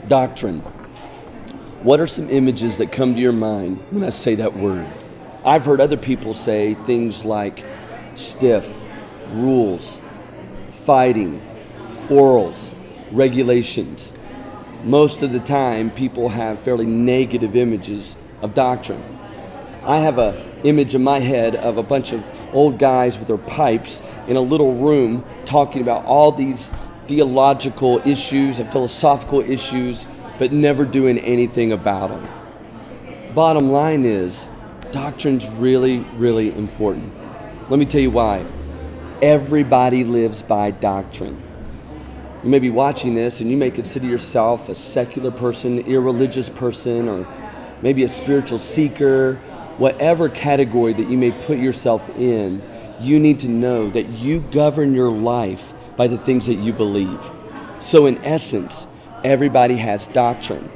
Doctrine. What are some images that come to your mind when I say that word? I've heard other people say things like stiff, rules, fighting, quarrels, regulations. Most of the time, people have fairly negative images of doctrine. I have an image in my head of a bunch of old guys with their pipes in a little room talking about all these theological issues and philosophical issues, but never doing anything about them. Bottom line is, doctrine's really, really important. Let me tell you why. Everybody lives by doctrine. You may be watching this and you may consider yourself a secular person, irreligious person, or maybe a spiritual seeker. Whatever category that you may put yourself in, you need to know that you govern your life by the things that you believe. So in essence, everybody has doctrine.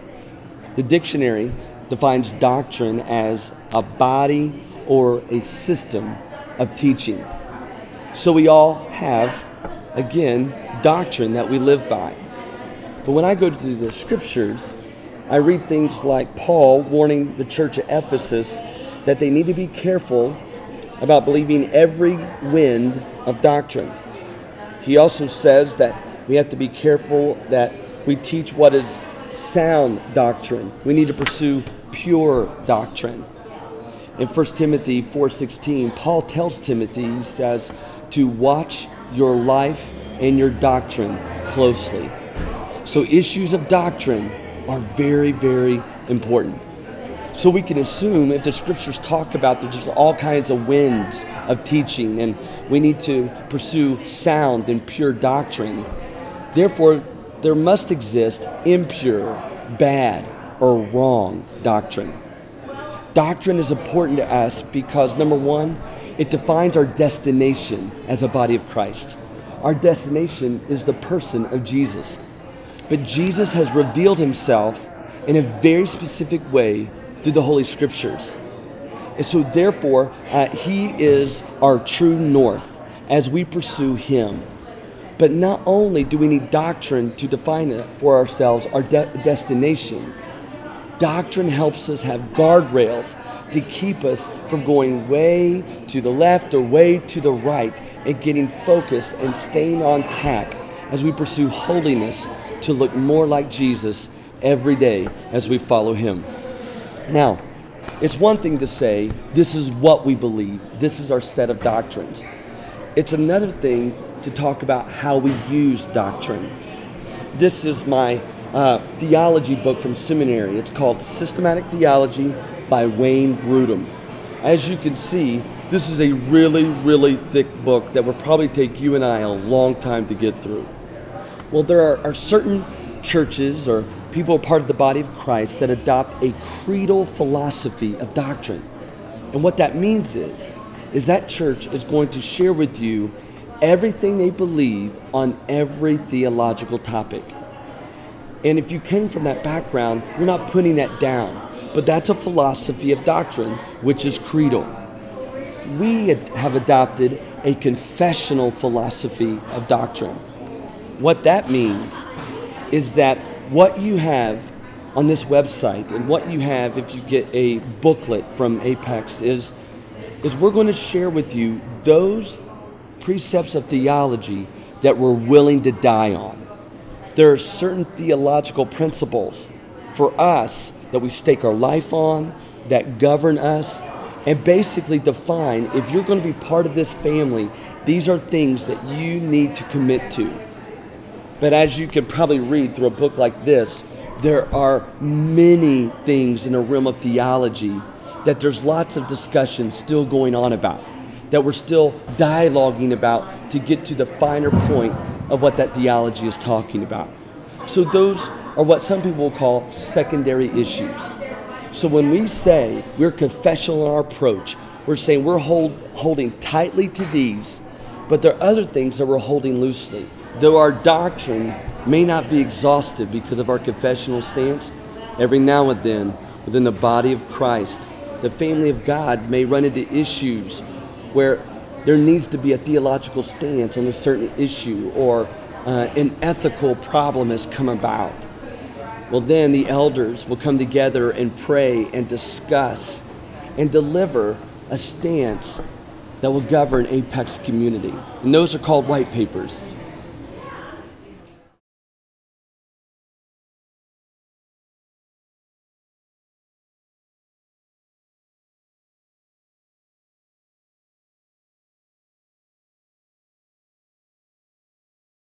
The dictionary defines doctrine as a body or a system of teaching. So we all have, again, doctrine that we live by. But when I go to the scriptures, I read things like Paul warning the church at Ephesus that they need to be careful about believing every wind of doctrine. He also says that we have to be careful that we teach what is sound doctrine. We need to pursue pure doctrine. In 1 Timothy 4:16, Paul tells Timothy, he says, to watch your life and your doctrine closely. So issues of doctrine are very, very important. So we can assume if the scriptures talk about there's just all kinds of winds of teaching and we need to pursue sound and pure doctrine. Therefore, there must exist impure, bad, or wrong doctrine. Doctrine is important to us because, number one, it defines our destination as a body of Christ. Our destination is the person of Jesus. But Jesus has revealed himself in a very specific way through the Holy Scriptures. And so therefore, he is our true north as we pursue him. But not only do we need doctrine to define it for ourselves, our destination, doctrine helps us have guardrails to keep us from going way to the left or way to the right and getting focused and staying on track as we pursue holiness to look more like Jesus every day as we follow him. Now, it's one thing to say, this is what we believe, this is our set of doctrines. It's another thing to talk about how we use doctrine. This is my theology book from seminary. It's called Systematic Theology by Wayne Grudem. As you can see, this is a really, really thick book that will probably take you and I a long time to get through. Well, there are certain churches or people are part of the body of Christ that adopt a creedal philosophy of doctrine. And what that means is that church is going to share with you everything they believe on every theological topic. And if you came from that background, we're not putting that down. But that's a philosophy of doctrine, which is creedal. We have adopted a confessional philosophy of doctrine. What that means is that what you have on this website and what you have if you get a booklet from Apex is we're going to share with you those precepts of theology that we're willing to die on. There are certain theological principles for us that we stake our life on, that govern us, and basically define, if you're going to be part of this family, these are things that you need to commit to. But as you can probably read through a book like this, there are many things in the realm of theology that there's lots of discussion still going on about, that we're still dialoguing about to get to the finer point of what that theology is talking about. So those are what some people will call secondary issues. So when we say we're confessional in our approach, we're saying we're holding tightly to these, but there are other things that we're holding loosely. Though our doctrine may not be exhaustive because of our confessional stance, every now and then within the body of Christ, the family of God may run into issues where there needs to be a theological stance on a certain issue or an ethical problem has come about. Well, then the elders will come together and pray and discuss and deliver a stance that will govern Apex community. And those are called white papers.